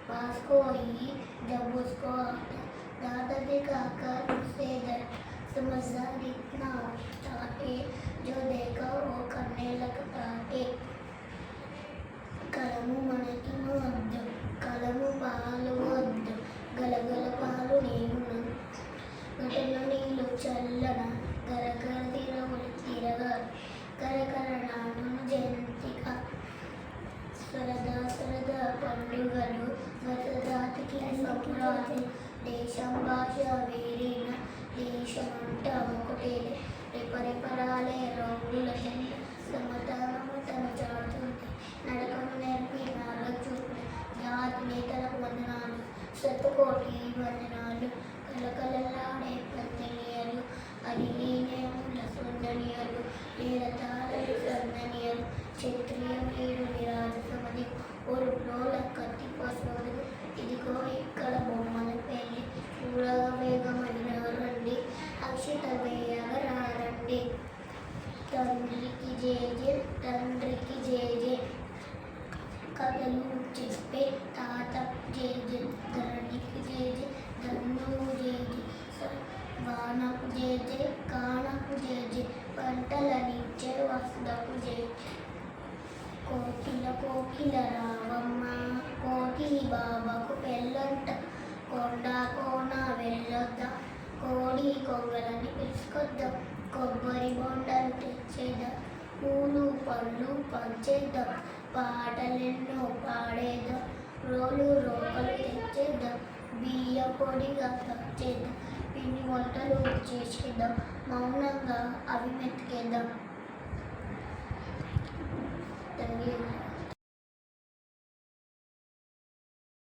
पास को जब उसको आता दादा दिखाकर उसे समझदार इतना होता है जो देखा वो करने लगता है కలము మనకి వద్దు కలము పాలు వద్దు గలగల పాలు నేను గటన నీళ్ళు చల్లన గరగర తిరవులు తిరగా కరకర నామను జయంతిగా సరదా సరదా పండుగలు వరదాతికి సంక్రాంతి దేశం భాష వేరిన దేశమంతా ఒకటే రెపరెపరాలే రంగుల సమతను చాటుతుంది నడకను నేర్పి నాలుగు జాతి నేతలకు వందనాలు శతకోటి వందనాలు కలకలలాడే పందనియలు అరిలీనేముల సుందనియలు నీరతారలు సందనియలు క్షత్రియ వీరుని రాజసమది ஒரு ప్రోల కత్తి పోసోదు ఇదిగో ఇక్కడ బొమ్మల పెళ్ళి చూడగా వేగమైన రండి అక్షత వేయగరారండి తండ్రికి జేజే తండ్రికి జేజే కథలు చెప్పే తాత జేజే ధరణికి జేజే ధన్ను జేజే వానకు జేజే కానకు జేజే పంటలనిచ్చే వసుదకు జేజే కోకిల కోకిల రావమ్మ కోటి బాబాకు పెళ్ళంట కొండ కోన వెళ్ళొద్దాం కోడి కొంగలని పిలుచుకొద్దాం కొబ్బరి బొండలు తెచ్చేద్దాం పూలు పళ్ళు పంచేద్దాం పాటలెన్నో పాడేద్దాం రోకలు తెచ్చేద్దాం బియ్య పొడిగా చేద్దాం పిండి వంటలు చేసేద్దాం మౌనంగా అవి మెతికేద్దాం